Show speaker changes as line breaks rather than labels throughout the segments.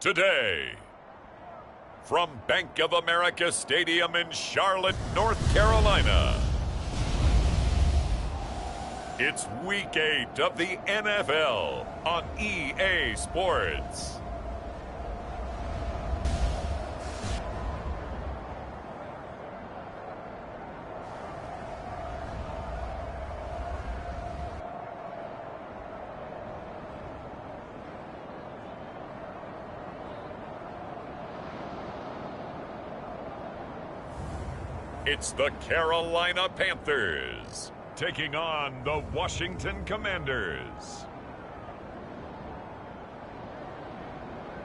today. From Bank of America Stadium in Charlotte, North Carolina, it's Week 8 of the NFL on EA Sports. It's the Carolina Panthers taking on the Washington Commanders.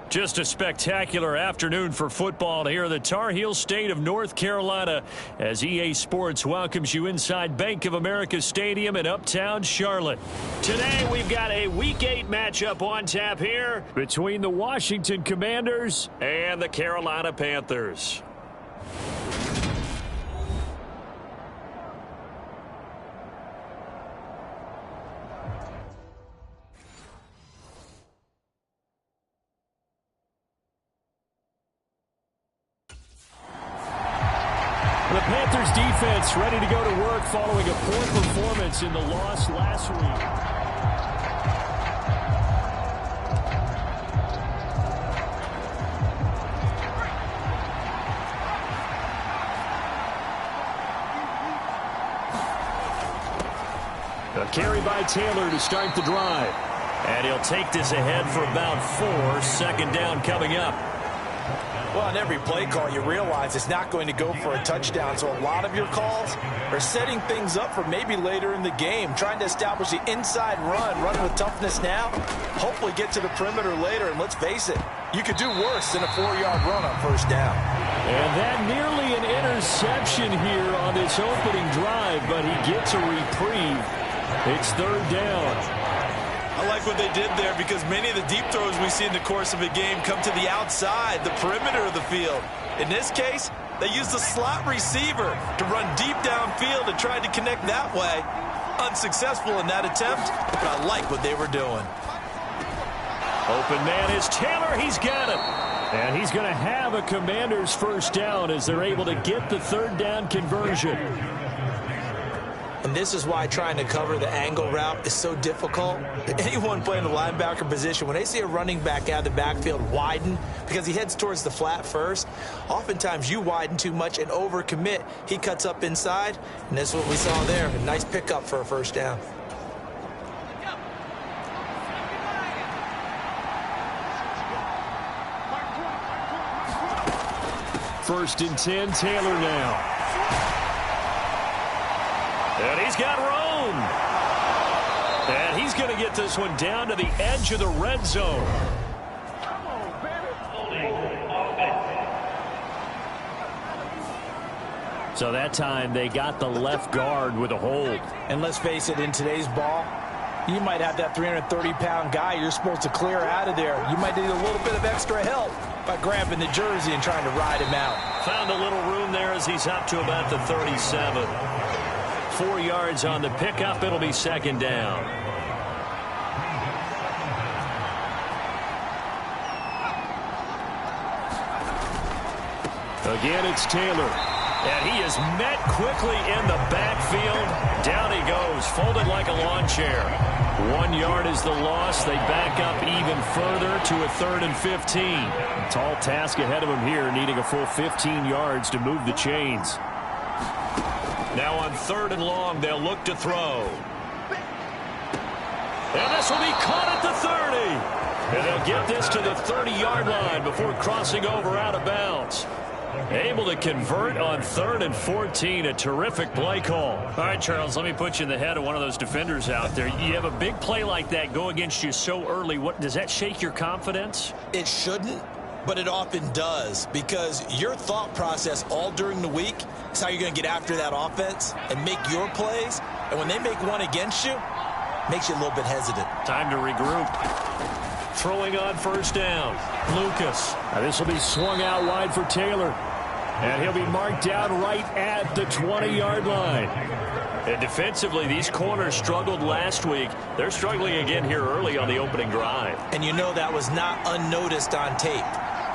Just a spectacular afternoon for football here in the Tar Heel state of North Carolina as EA Sports welcomes you inside Bank of America Stadium in uptown Charlotte. Today we've got a Week 8 matchup on tap here between the Washington Commanders and the Carolina Panthers. The Panthers defense ready to go to work following a poor performance in the loss last week. A carry by Taylor to start the drive. And he'll take this ahead for about 4. Second down coming up.
Well, on every play call, you realize it's not going to go for a touchdown. So a lot of your calls are setting things up for maybe later in the game, trying to establish the inside run with toughness now, hopefully get to the perimeter later. And let's face it, you could do worse than a 4-yard run on first down.
And that nearly an interception here on this opening drive, but he gets a reprieve. It's third down.
I like what they did there because many of the deep throws we see in the course of a game come to the outside, the perimeter of the field. In this case, they used the slot receiver to run deep downfield and tried to connect that way. Unsuccessful in that attempt, but I like what they were doing.
Open man is Taylor. He's got it. And he's going to have a Commanders first down as they're able to get the third down conversion.
And this is why trying to cover the angle route is so difficult. Anyone playing the linebacker position, when they see a running back out of the backfield widen because he heads towards the flat first, oftentimes you widen too much and overcommit. He cuts up inside, and that's what we saw there. A nice pickup for a first down.
First and 10, Taylor now. And he's got room. And he's going to get this one down to the edge of the red zone. So that time they got the left guard with a hold.
And let's face it, in today's ball, you might have that 330-pound guy you're supposed to clear out of there. You might need a little bit of extra help by grabbing the jersey and trying to ride him out.
Found a little room there as he's up to about the 37. 4 yards on the pickup. It'll be second down. Again, it's Taylor. And he is met quickly in the backfield. Down he goes, folded like a lawn chair. 1 yard is the loss. They back up even further to a 3rd and 15. A tall task ahead of him here, needing a full 15 yards to move the chains. Now on 3rd and long, they'll look to throw. And this will be caught at the 30. And they'll get this to the 30-yard line before crossing over out of bounds. Able to convert on 3rd and 14. A terrific play call. All right, Charles, let me put you in the head of one of those defenders out there. You have a big play like that go against you so early. What does that shake your confidence?
It shouldn't, but it often does, because your thought process all during the week is how you're going to get after that offense and make your plays. And when they make one against you, makes you a little bit hesitant.
Time to regroup. Throwing on first down. Lucas. Now this will be swung out wide for Taylor. And he'll be marked down right at the 20-yard line. And defensively, these corners struggled last week. They're struggling again here early on the opening drive.
And you know that was not unnoticed on tape.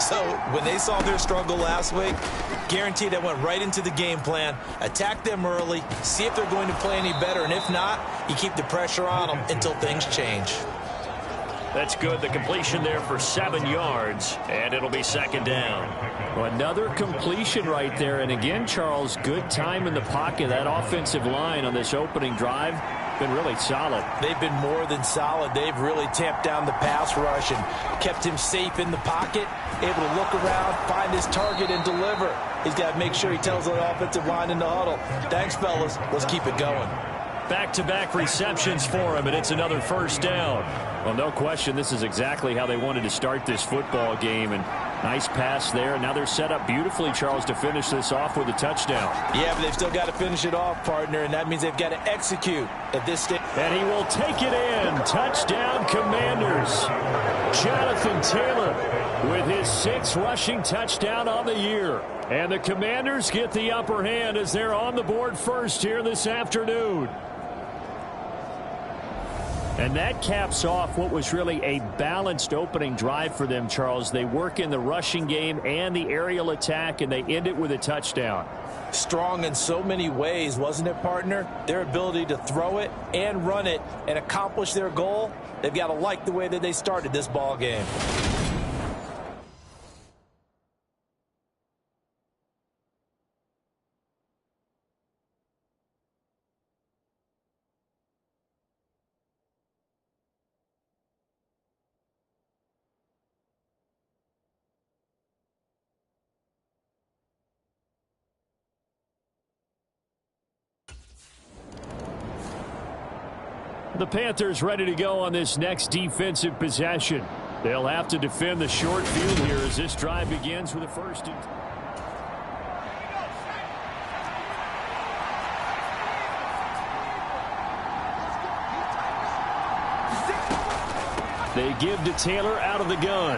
So when they saw their struggle last week, guaranteed they went right into the game plan, attack them early, see if they're going to play any better, and if not, you keep the pressure on them until things change.
That's good. The completion there for 7 yards, and it'll be second down.
Well, another completion right there. And again, Charles, good time in the pocket. That offensive line on this opening drive been really solid.
They've been more than solid. They've really tamped down the pass rush and kept him safe in the pocket, able to look around, find his target, and deliver. He's got to make sure he tells the offensive line in the huddle, thanks, fellas. Let's keep it going.
Back-to-back receptions for him, and it's another first down.
Well, no question, this is exactly how they wanted to start this football game. And nice pass there. Now they're set up beautifully, Charles, to finish this off with a touchdown.
Yeah, but they've still got to finish it off, partner, and that means they've got to execute at this stage.
And he will take it in. Touchdown, Commanders. Jonathan Taylor with his 6th rushing touchdown on the year. And the Commanders get the upper hand as they're on the board first here this afternoon.
And that caps off what was really a balanced opening drive for them, Charles. They work in the rushing game and the aerial attack, and they end it with a touchdown.
Strong in so many ways, wasn't it, partner? Their ability to throw it and run it and accomplish their goal, they've got to like the way that they started this ball game.
The Panthers ready to go on this next defensive possession. They'll have to defend the short field here as this drive begins with a first and... They give to Taylor out of the gun.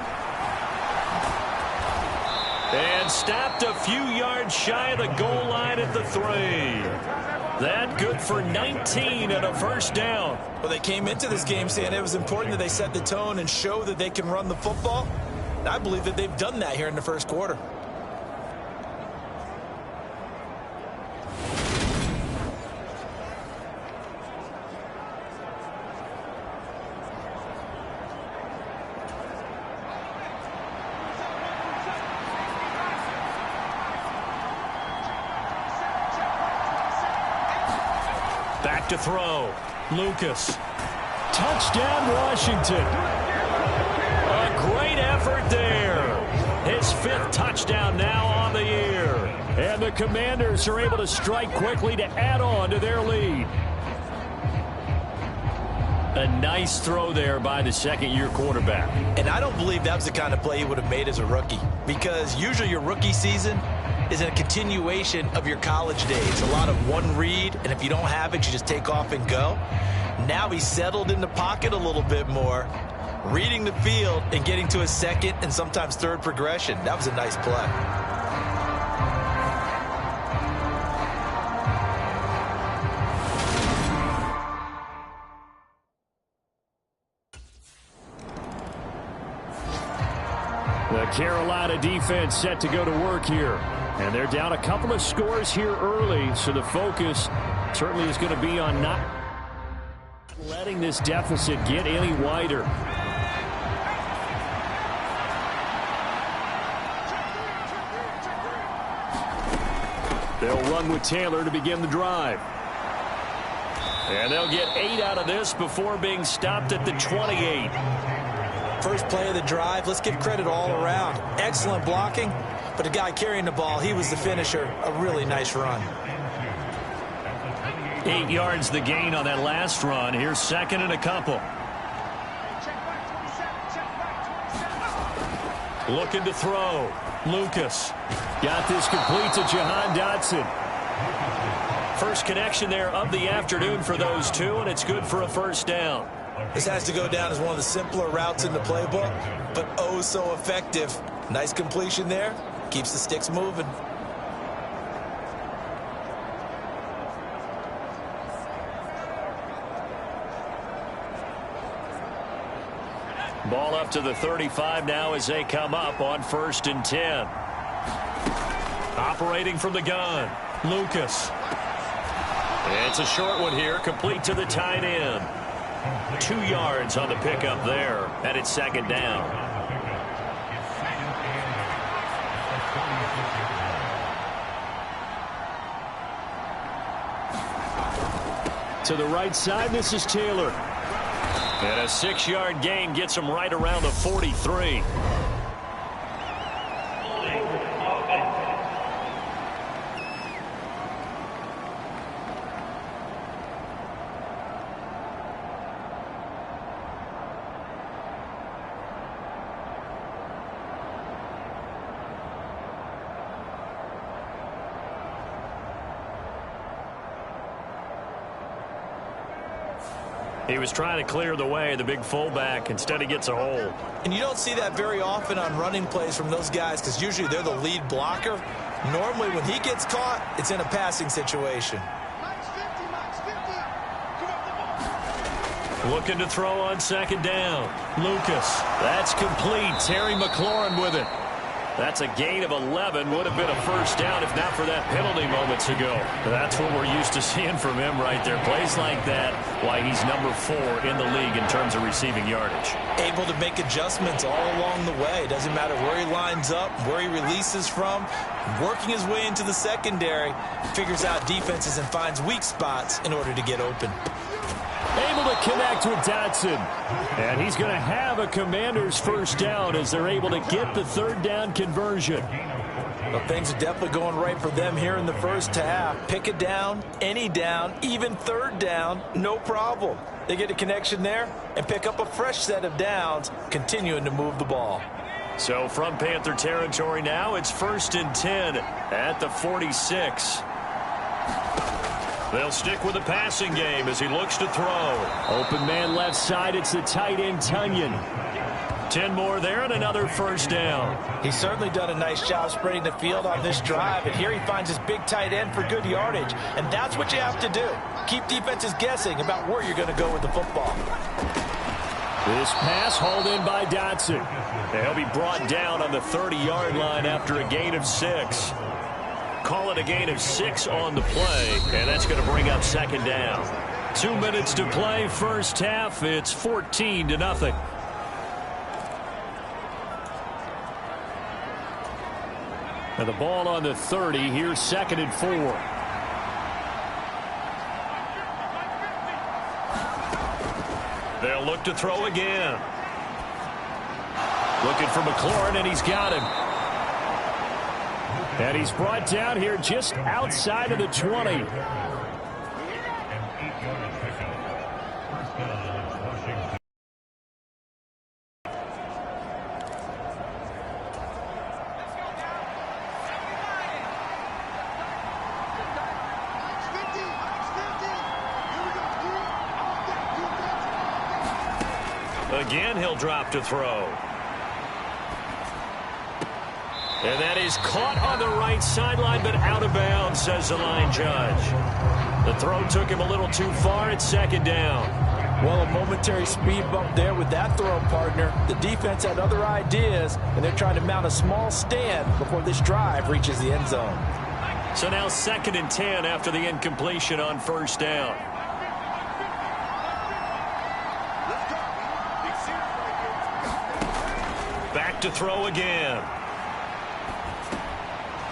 And stopped a few yards shy of the goal line at the 3. That good for 19 and a first down.
Well, they came into this game saying it was important that they set the tone and show that they can run the football. And I believe that they've done that here in the first quarter.
Back to throw. Lucas. Touchdown, Washington. A great effort there. His 5th touchdown now on the year. And the Commanders are able to strike quickly to add on to their lead. A nice throw there by the second-year quarterback.
And I don't believe that was the kind of play he would have made as a rookie, because usually your rookie season is a continuation of your college days. A lot of one read, and if you don't have it, you just take off and go. Now he's settled in the pocket a little bit more, reading the field and getting to his second and sometimes third progression. That was a nice play.
The Carolina defense set to go to work here. And they're down a couple of scores here early, so the focus certainly is going to be on not letting this deficit get any wider. They'll run with Taylor to begin the drive. And they'll get 8 out of this before being stopped at the 28.
First play of the drive, let's give credit all around. Excellent blocking, but the guy carrying the ball, he was the finisher. A really nice run.
8 yards the gain on that last run. Here's second and a couple. Looking to throw. Lucas. Got this complete to Jahan Dotson. First connection there of the afternoon for those two, and it's good for a first down.
This has to go down as one of the simpler routes in the playbook, but oh so effective. Nice completion there. Keeps the sticks moving.
Ball up to the 35 now as they come up on 1st and 10. Operating from the gun, Lucas. It's a short one here, complete to the tight end. 2 yards on the pickup there, and it's 2nd down.
To the right side, this is Taylor.
And a 6-yard gain gets him right around the 43. He was trying to clear the way, the big fullback. Instead, he gets a hole.
And you don't see that very often on running plays from those guys because usually they're the lead blocker. Normally, when he gets caught, it's in a passing situation.
Looking to throw on 2nd down. Lucas. That's complete. Terry McLaurin with it. That's a gain of 11. Would have been a 1st down if not for that penalty moments ago. That's what we're used to seeing from him right there. Plays like that, why he's number 4 in the league in terms of receiving yardage.
Able to make adjustments all along the way. Doesn't matter where he lines up, where he releases from. Working his way into the secondary, figures out defenses and finds weak spots in order to get open.
Able to connect with Dotson. And he's going to have a Commanders 1st down as they're able to get the 3rd down conversion.
Well, things are definitely going right for them here in the first half. Pick it down, any down, even 3rd down, no problem. They get a connection there and pick up a fresh set of downs, continuing to move the ball.
So from Panther territory now, it's 1st and 10 at the 46. They'll stick with the passing game as he looks to throw.
Open man left side, it's the tight end, Tunyon.
10 more there and another 1st down.
He's certainly done a nice job spreading the field on this drive, and here he finds his big tight end for good yardage, and that's what you have to do. Keep defenses guessing about where you're going to go with the football.
This pass hauled in by Dotson.
He'll be brought down on the 30-yard line after a gain of 6. Call it a gain of 6 on the play, and that's going to bring up 2nd down. 2 minutes to play, first half. It's 14-0.
And the ball on the 30. Here's 2nd and 4.
They'll look to throw again. Looking for McLaurin, and he's got him.
And he's brought down here just outside of the 20.
Again, he'll drop to throw. And that is caught on the right sideline, but out of bounds, says the line judge. The throw took him a little too far. It's 2nd down.
Well, a momentary speed bump there with that throw, partner. The defense had other ideas, and they're trying to mount a small stand before this drive reaches the end zone.
So now 2nd and 10 after the incompletion on 1st down. Back to throw again.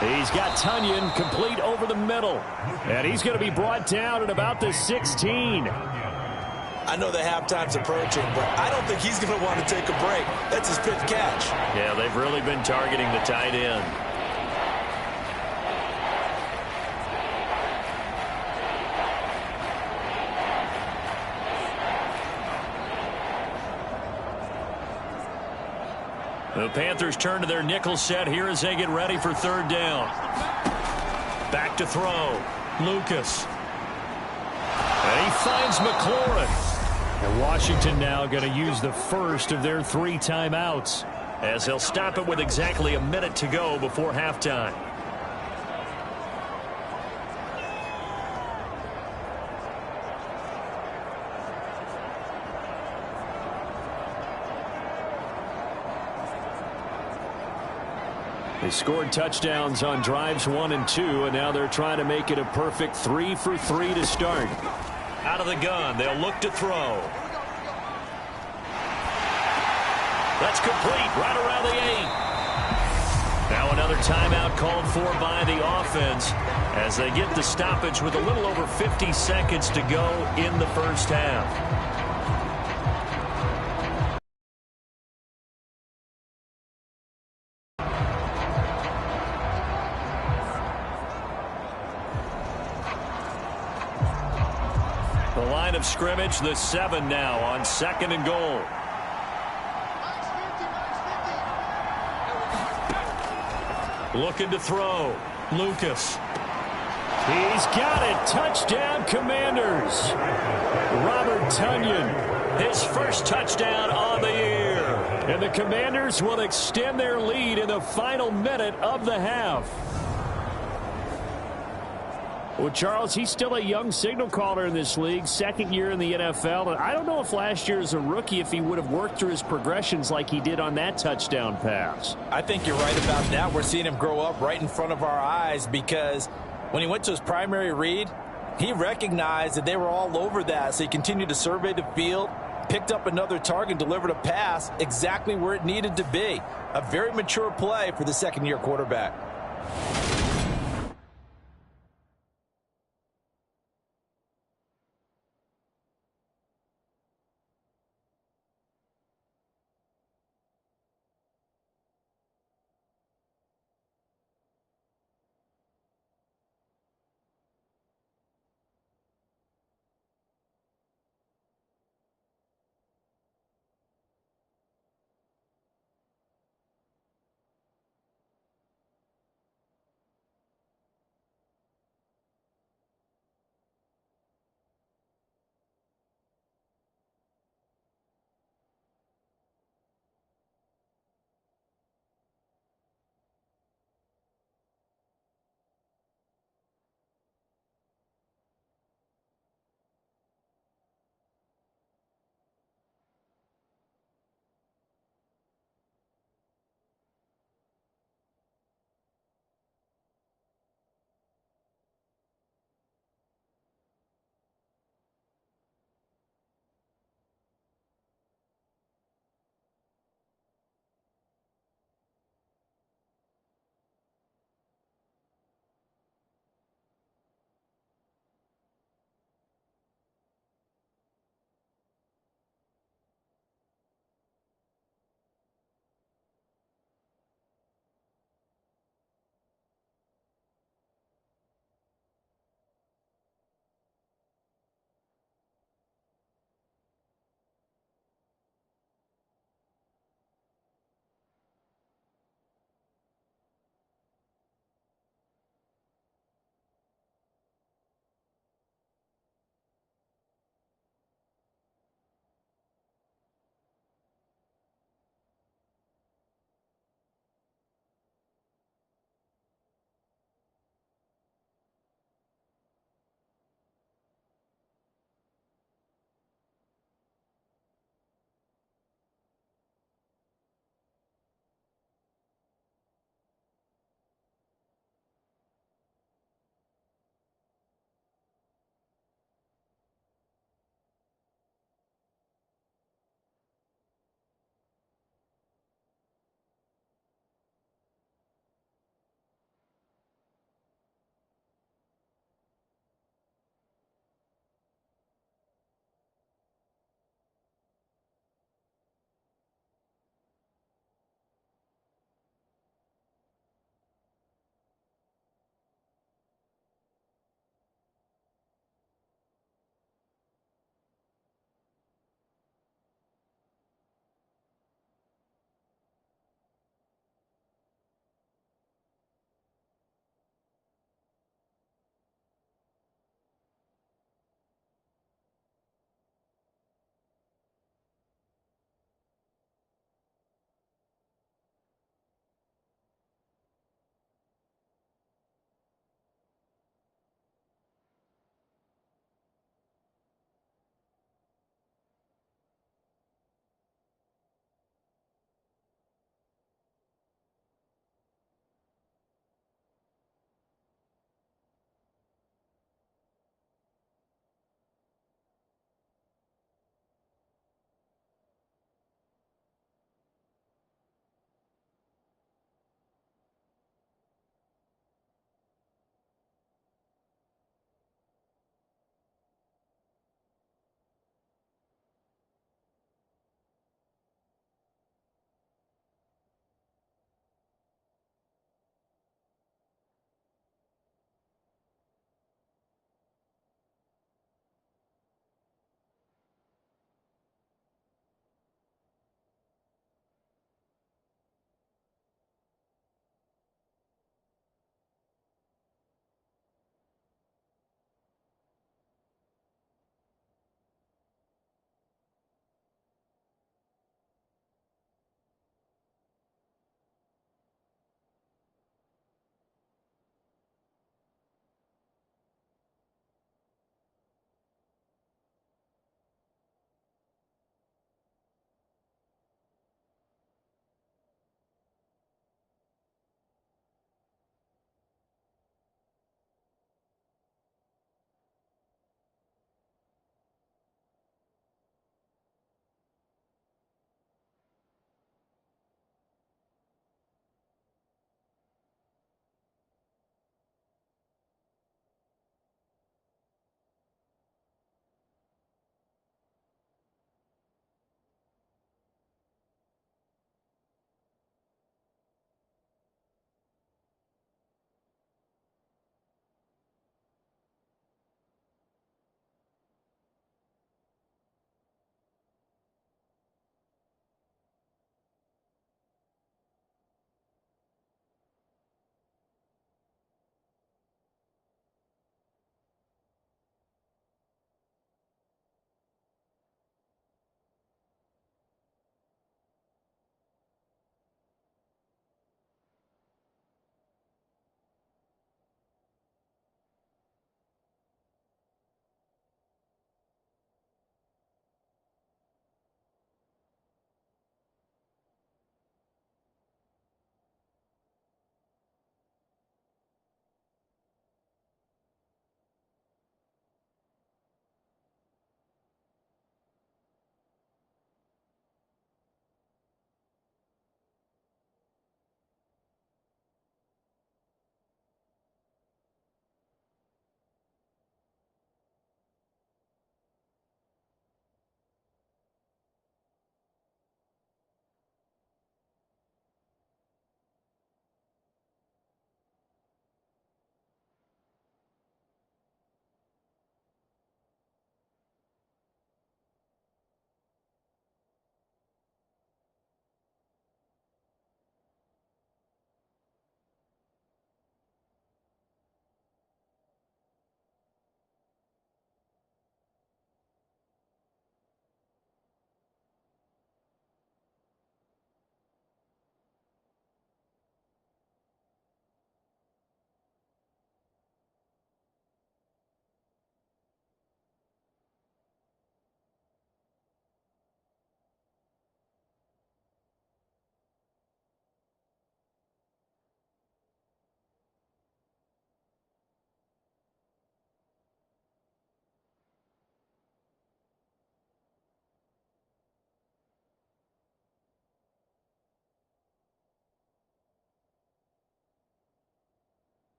He's got Tunyon complete over the middle. And he's going to be brought down at about the 16.
I know the halftime's approaching, but I don't think he's going to want to take a break. That's his 5th catch.
Yeah, they've really been targeting the tight end. The Panthers turn to their nickel set here as they get ready for 3rd down. Back to throw. Lucas. And he finds McLaurin.
And Washington now going to use the first of their 3 timeouts,
as they'll stop it with exactly a minute to go before halftime.
They scored touchdowns on drives 1 and 2, and now they're trying to make it a perfect 3 for 3 to start.
Out of the gun, they'll look to throw. That's complete right around the 8. Now another timeout called for by the offense as they get the stoppage with a little over 50 seconds to go in the first half. The line of scrimmage, the 7 now on 2nd and goal. Looking to throw. Lucas.
He's got it. Touchdown, Commanders. Robert Tonyan.
His first touchdown on the year.
And the Commanders will extend their lead in the final minute of the half. Well, Charles, he's still a young signal caller in this league, 2nd year in the NFL. And I don't know if last year as a rookie, if he would have worked through his progressions like he did on that touchdown pass.
I think you're right about that. We're seeing him grow up right in front of our eyes because when he went to his primary read, he recognized that they were all over that. So he continued to survey the field, picked up another target, delivered a pass exactly where it needed to be. A very mature play for the 2nd-year quarterback.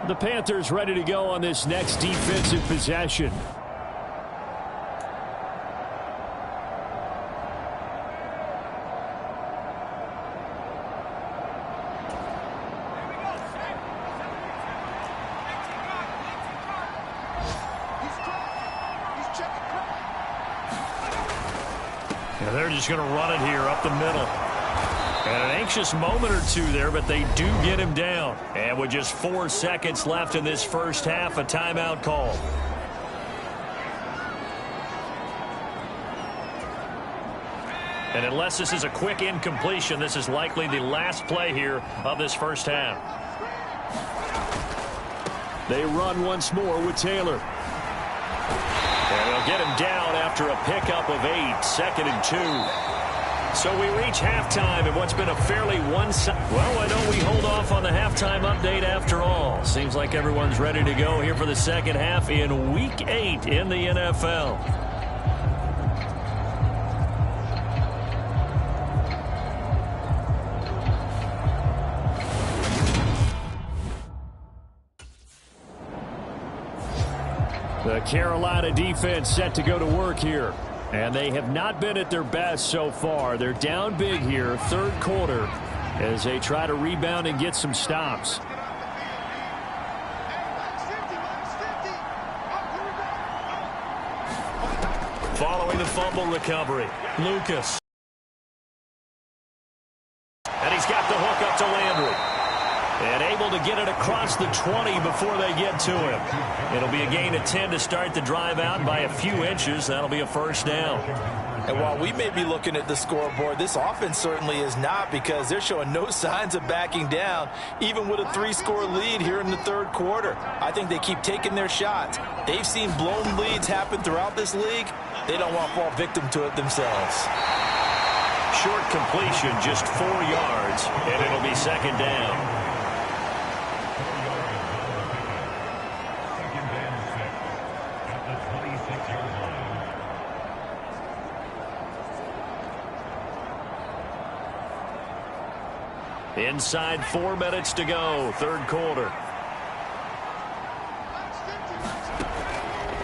The Panthers ready to go on this next defensive possession.
And they're just going to run it here up the middle. And an anxious moment or two there, but they do get him down. And with just 4 seconds left in this first half, a timeout call. And unless this is a quick incompletion, this is likely the last play here of this first half.
They run once more with Taylor.
And they'll get him down after a pickup of 8, 2nd and 2. So we reach halftime in what's been a fairly one-sided. Well, why don't we hold off on the halftime update after all? Seems like everyone's ready to go here for the second half in Week 8 in the NFL.
The Carolina defense set to go to work here. And they have not been at their best so far. They're down big here, third quarter, as they try to rebound and get some stops.
Following the fumble recovery, Lucas. And he's got the hook up to Landry. And able to get it across the 20 before they get to him. It'll be a gain of 10 to start the drive out by a few inches. That'll be a first down.
And while we may be looking at the scoreboard, this offense certainly is not, because they're showing no signs of backing down, even with a 3-score lead here in the third quarter. I think they keep taking their shots. They've seen blown leads happen throughout this league. They don't want to fall victim to it themselves.
Short completion, just 4 yards, and it'll be second down. Inside 4 minutes to go, third quarter.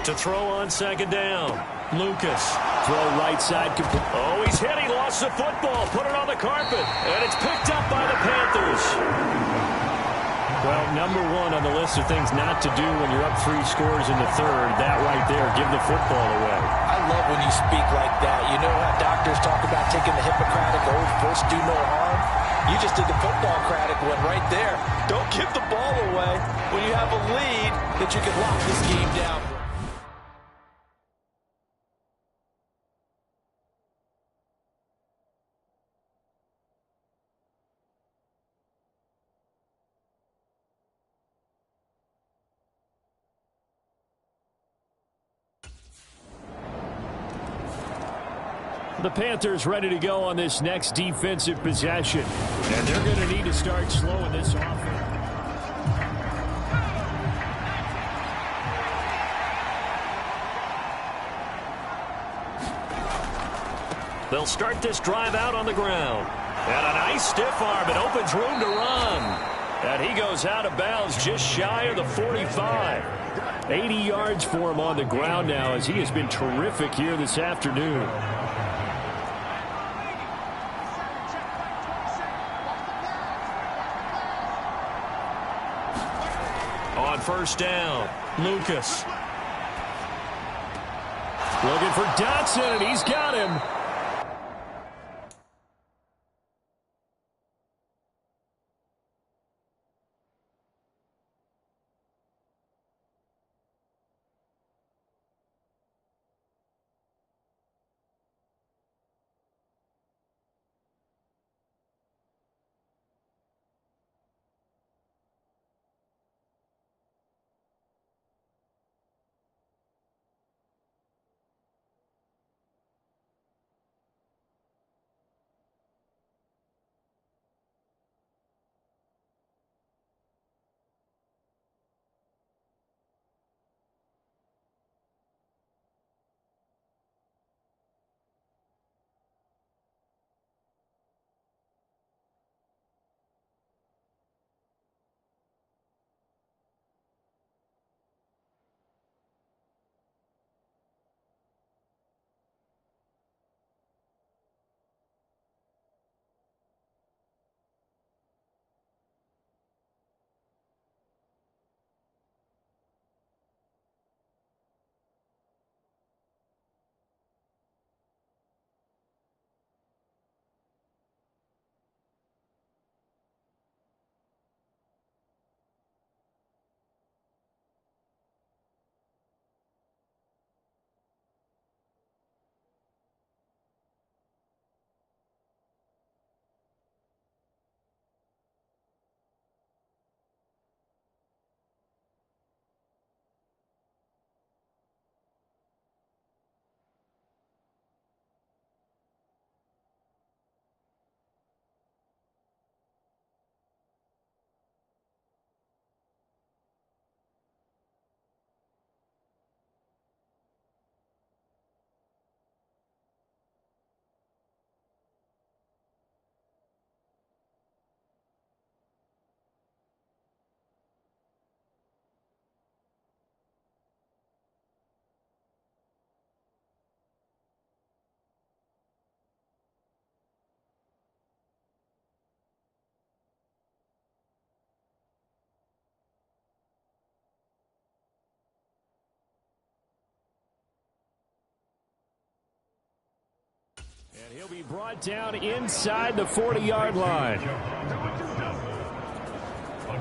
To throw on second down, Lucas.
Throw right side.
Oh, he's hit. He lost the football. Put it on the carpet. And it's picked up by the Panthers.
Well, number one on the list of things not to do when you're up 3 scores in the third, that right there, give the football away.
I love when you speak like that. You know how doctors talk about taking the Hippocratic oath, first do no harm? You just did the football-cratic one right there. Don't give the ball away when you have a lead that you can lock this game down.
The Panthers ready to go on this next defensive possession. And they're going to need to start slowing this offense.
They'll start this drive out on the ground. And a nice stiff arm. It opens room to run. And he goes out of bounds just shy of the 45.
80 yards for him on the ground now, as he has been terrific here this afternoon.
On first down, Lucas.
Looking for Dotson, and he's got him. And he'll be brought down inside the 40-yard line.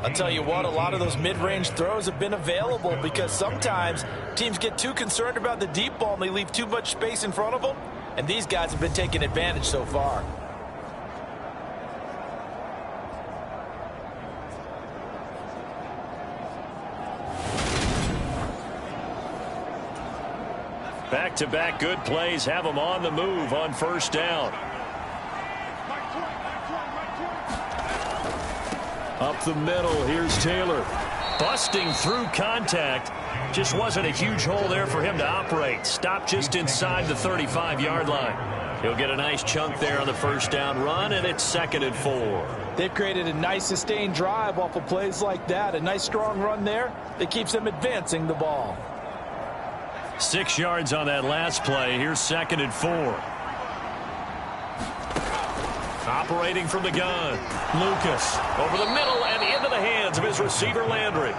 I'll tell you what, a lot of those mid-range throws have been available because sometimes teams get too concerned about the deep ball and they leave too much space in front of them, and these guys have been taking advantage so far.
Back-to-back good plays have them on the move on first down. Up the middle, here's Taylor. Busting through contact. Just wasn't a huge hole there for him to operate. Stopped just inside the 35-yard line. He'll get a nice chunk there on the first down run, and it's 2nd and 4.
They've created a nice sustained drive off of plays like that. A nice strong run there that keeps them advancing the ball.
6 yards on that last play. Here's 2nd and 4. Operating from the gun. Lucas over the middle and into the hands of his receiver Landry.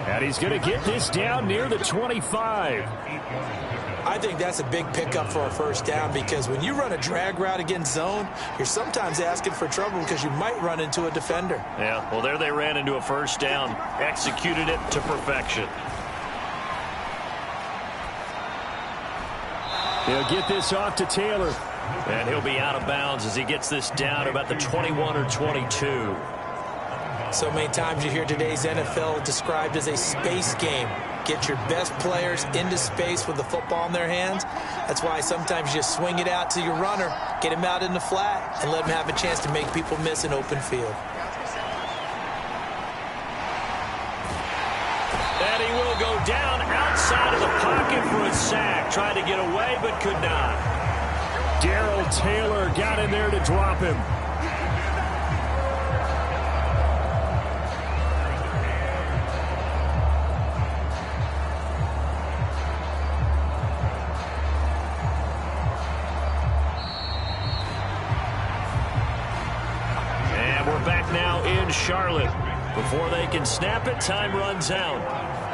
And he's going to get this down near the 25.
I think that's a big pickup for a first down because when you run a drag route against zone, you're sometimes asking for trouble because you might run into a defender.
Yeah, well, there they ran into a first down. Executed it to perfection.
He'll get this off to Taylor.
And he'll be out of bounds as he gets this down about the 21 or 22.
So many times you hear today's NFL described as a space game. Get your best players into space with the football in their hands. That's why sometimes you just swing it out to your runner, get him out in the flat, and let him have a chance to make people miss an open field.
And he will go down outside of the pocket for a sack. Tried to get away, but could not.
Darrell Taylor got in there to drop him.
And we're back now in Charlotte. Before they can snap it, time runs out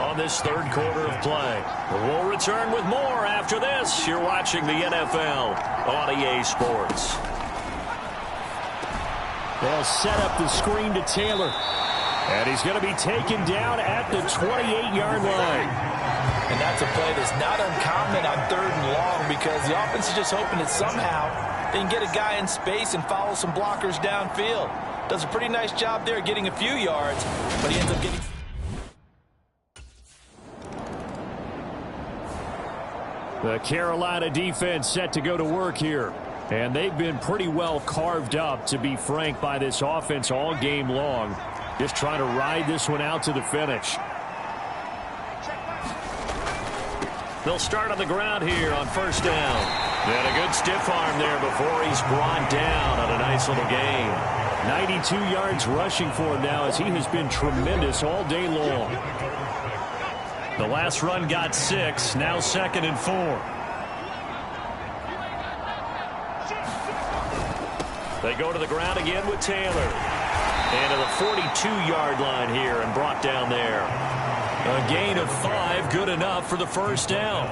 on this third quarter of play. We'll return with more after this. You're watching the NFL on EA Sports.
They'll set up the screen to Taylor. And he's going to be taken down at the 28-yard line.
And that's a play that's not uncommon on 3rd and long because the offense is just hoping that somehow they can get a guy in space and follow some blockers downfield. Does a pretty nice job there getting a few yards, but he ends up getting...
The Carolina defense set to go to work here. And they've been pretty well carved up, to be frank, by this offense all game long. Just trying to ride this one out to the finish.
They'll start on the ground here on first down. And a good stiff arm there before he's brought down on a nice little gain.
92 yards rushing for him now as he has been tremendous all day long.
The last run got 6, now 2nd and 4. They go to the ground again with Taylor. And to the 42-yard line here and brought down there. A gain of 5, good enough for the first down.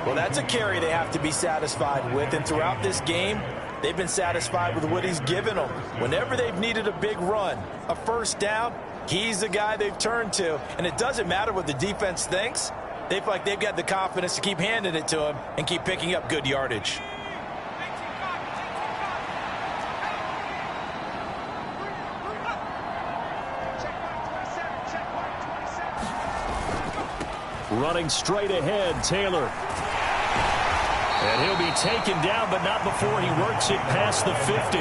Well, that's a carry they have to be satisfied with, and throughout this game, they've been satisfied with what he's given them. Whenever they've needed a big run, a first down, he's the guy they've turned to. And it doesn't matter what the defense thinks. They feel like they've got the confidence to keep handing it to him and keep picking up good yardage.
Running straight ahead, Taylor. And he'll be taken down, but not before he works it past the 50.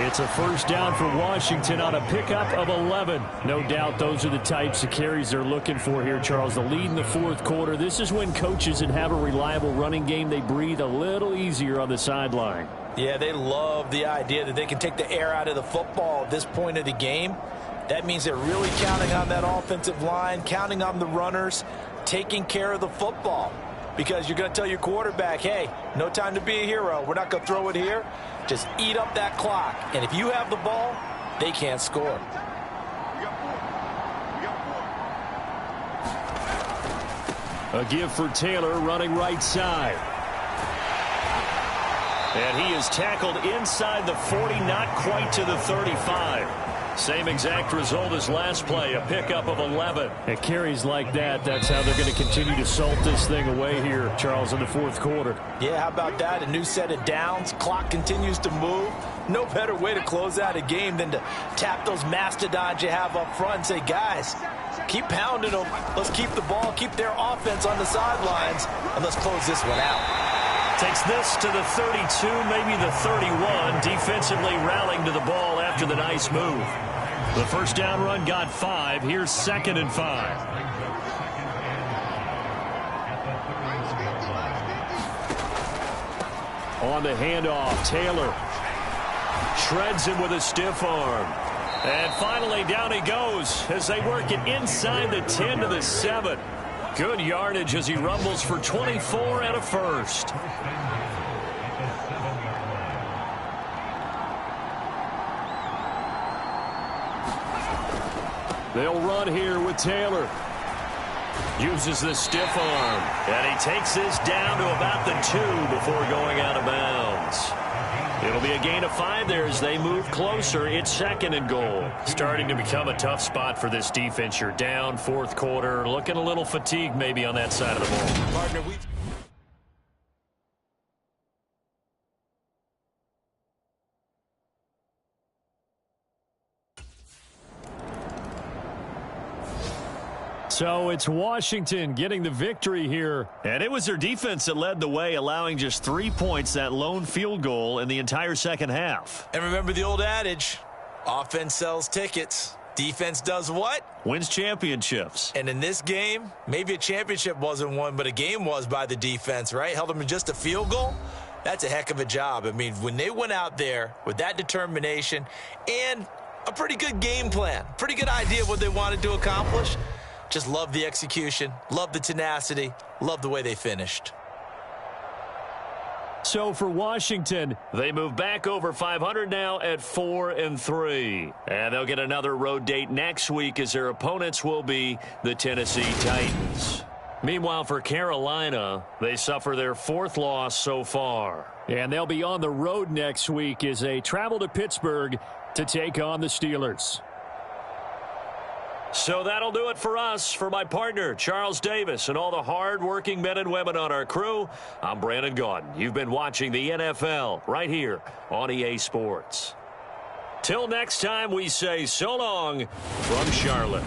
It's a first down for Washington on a pickup of 11. No doubt those are the types of carries they're looking for here, Charles. The lead in the fourth quarter. This is when coaches that have a reliable running game, they breathe a little easier on the sideline.
Yeah, they love the idea that they can take the air out of the football at this point of the game. That means they're really counting on that offensive line, counting on the runners, taking care of the football. Because you're going to tell your quarterback, hey, no time to be a hero. We're not going to throw it here. Just eat up that clock. And if you have the ball, they can't score.
A give for Taylor running right side.
And he is tackled inside the 40, not quite to the 35. Same exact result as last play, a pickup of 11.
At carries like that, that's how they're going to continue to salt this thing away here, Charles, in the fourth quarter.
Yeah, how about that? A new set of downs. Clock continues to move. No better way to close out a game than to tap those mastodons you have up front and say, guys, keep pounding them. Let's keep the ball, keep their offense on the sidelines, and let's close this one out.
Takes this to the 32, maybe the 31. Defensively rallying to the ball after the nice move. The first down run got 5. Here's 2nd and 5. On the handoff, Taylor shreds him with a stiff arm. And finally, down he goes as they work it inside the 10 to the 7. Good yardage as he rumbles for 24 and a first. They'll run here with Taylor. Uses the stiff arm. And he takes this down to about the 2 before going out of bounds. It'll be a gain of 5 there as they move closer. It's 2nd and goal. Starting to become a tough spot for this defense. You're down, fourth quarter. Looking a little fatigued maybe on that side of the ball.
Partner,
So it's Washington getting the victory here.
And it was their defense that led the way, allowing just 3 points, that lone field goal in the entire second half.
And remember the old adage, offense sells tickets. Defense does what?
Wins championships.
And in this game, maybe a championship wasn't won, but a game was by the defense, right? Held them to just a field goal. That's a heck of a job. I mean, when they went out there with that determination and a pretty good game plan, pretty good idea of what they wanted to accomplish, just love the execution, love the tenacity, love the way they finished.
So for Washington,
they move back over 500 now at 4-3. And they'll get another road date next week as their opponents will be the Tennessee Titans. Meanwhile, for Carolina, they suffer their 4th loss so far.
And they'll be on the road next week as they travel to Pittsburgh to take on the Steelers.
So that'll do it for us. For my partner, Charles Davis, and all the hard-working men and women on our crew, I'm Brandon Gaudin. You've been watching the NFL right here on EA Sports. Till next time, we say so long from Charlotte.